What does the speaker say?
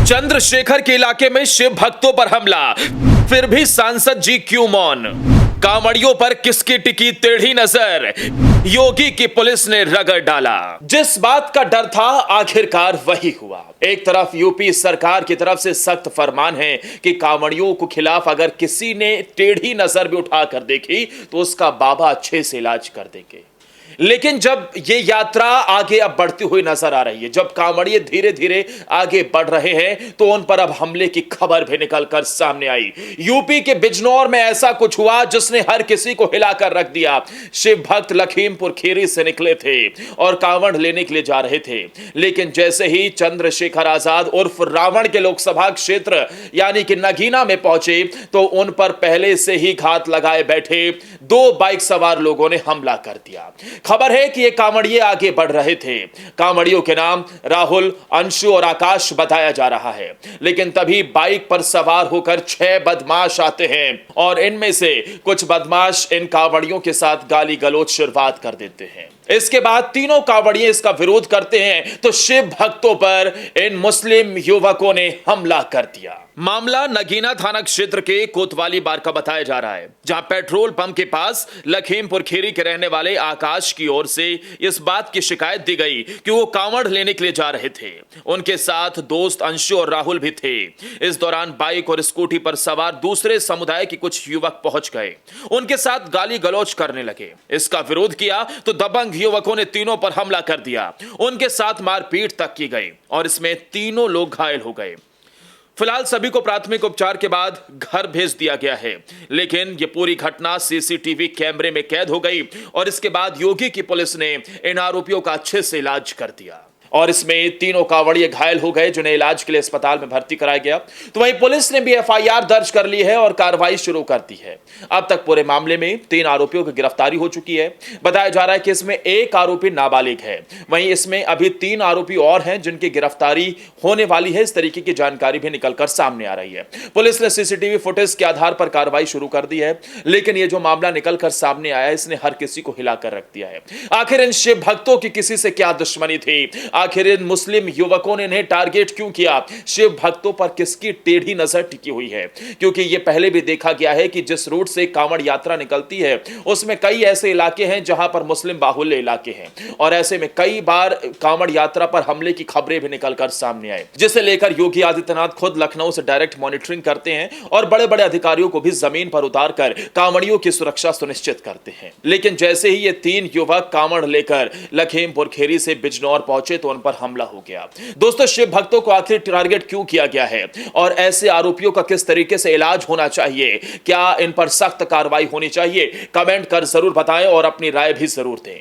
चंद्रशेखर के इलाके में शिव भक्तों पर हमला, फिर भी सांसद जी क्यों मौन? कांवड़ियों पर किसकी टिकी टेढ़ी नजर? योगी की पुलिस ने रगड़ डाला। जिस बात का डर था आखिरकार वही हुआ। एक तरफ यूपी सरकार की तरफ से सख्त फरमान है कि कांवड़ियों को खिलाफ अगर किसी ने टेढ़ी नजर भी उठाकर देखी तो उसका बाबा अच्छे से इलाज कर देंगे। लेकिन जब ये यात्रा आगे अब बढ़ती हुई नजर आ रही है, जब कांवड़िए धीरे धीरे आगे बढ़ रहे हैं, तो उन पर अब हमले की खबर भी निकलकर सामने आई। यूपी के बिजनौर में ऐसा कुछ हुआ जिसने हर किसी को हिलाकर रख दिया। शिव भक्त लखीमपुर खीरी से निकले थे और कांवड़ लेने के लिए जा रहे थे, लेकिन जैसे ही चंद्रशेखर आजाद उर्फ रावण के लोकसभा क्षेत्र यानी कि नगीना में पहुंचे तो उन पर पहले से ही घात लगाए बैठे 2 बाइक सवार लोगों ने हमला कर दिया। खबर है कि ये कांवड़िए आगे बढ़ रहे थे। कांवड़ियों के नाम राहुल, अंशु और आकाश बताया जा रहा है, लेकिन तभी बाइक पर सवार होकर 6 बदमाश आते हैं और इनमें से कुछ बदमाश इन कांवड़ियों के साथ गाली गलौज शुरुआत कर देते हैं। इसके बाद तीनों कांवड़िए इसका विरोध करते हैं तो शिव भक्तों पर इन मुस्लिम युवकों ने हमला कर दिया। मामला नगीना थाना क्षेत्र के कोतवाली बार का बताया जा रहा है, जहां पेट्रोल पंप के पास लखीमपुर खीरी के रहने वाले आकाश की ओर से इस बात की शिकायत दी गई कि वो कांवड़ लेने के लिए जा रहे थे। उनके साथ दोस्त अंशु और राहुल भी थे। इस दौरान बाइक और स्कूटी पर सवार दूसरे समुदाय के कुछ युवक पहुंच गए, उनके साथ गाली गलौज करने लगे। इसका विरोध किया तो दबंग युवकों ने तीनों पर हमला कर दिया। उनके साथ मारपीट तक की गई और इसमें तीनों लोग घायल हो गए। फिलहाल सभी को प्राथमिक उपचार के बाद घर भेज दिया गया है, लेकिन यह पूरी घटना सीसीटीवी कैमरे में कैद हो गई और इसके बाद योगी की पुलिस ने इन आरोपियों का अच्छे से इलाज कर दिया और इसमें तीनों कांवड़िए घायल हो गए, जिन्हें इलाज के लिए अस्पताल में भर्ती कराया गया। तो वहीं पुलिस ने भी एफआईआर दर्ज कर ली है और कार्रवाई शुरू कर दी है। अब तक पूरे मामले में 3 आरोपियों की गिरफ्तारी हो चुकी है। बताया जा रहा है कि इसमें एक आरोपी नाबालिग है, वहीं इसमें अभी 3 आरोपी और हैं जिनकी गिरफ्तारी होने वाली है। इस तरीके की जानकारी भी निकलकर सामने आ रही है। पुलिस ने सीसीटीवी फुटेज के आधार पर कार्रवाई शुरू कर दी है, लेकिन यह जो मामला निकलकर सामने आया है इसने हर किसी को हिलाकर रख दिया है। आखिर इन शिव भक्तों की किसी से क्या दुश्मनी थी? आखिर इन मुस्लिम युवकों ने इन्हें टारगेट क्यों किया? शिव भक्तों पर किसकी टेढ़ी नजर टिकी हुई है? क्योंकि यह पहले भी देखा गया है कि जिस रूट से कांवड़ यात्रा निकलती है उसमें कई ऐसे इलाके हैं जहां पर मुस्लिम बाहुल्य इलाके हैं और ऐसे में कई बार कांवड़ यात्रा पर हमले की खबरें भी निकलकर सामने आए, जिसे लेकर योगी आदित्यनाथ खुद लखनऊ से डायरेक्ट मॉनिटरिंग करते हैं और बड़े बड़े अधिकारियों को भी जमीन पर उतारकर कांवड़ियों की सुरक्षा सुनिश्चित करते हैं। लेकिन जैसे ही ये 3 युवक कांवड़ लेकर लखीमपुर खीरी से बिजनौर पहुंचे तो उन पर हमला हो गया। दोस्तों, शिव भक्तों को आखिर टारगेट क्यों किया गया है और ऐसे आरोपियों का किस तरीके से इलाज होना चाहिए? क्या इन पर सख्त कार्रवाई होनी चाहिए? कमेंट कर जरूर बताएं और अपनी राय भी जरूर दें।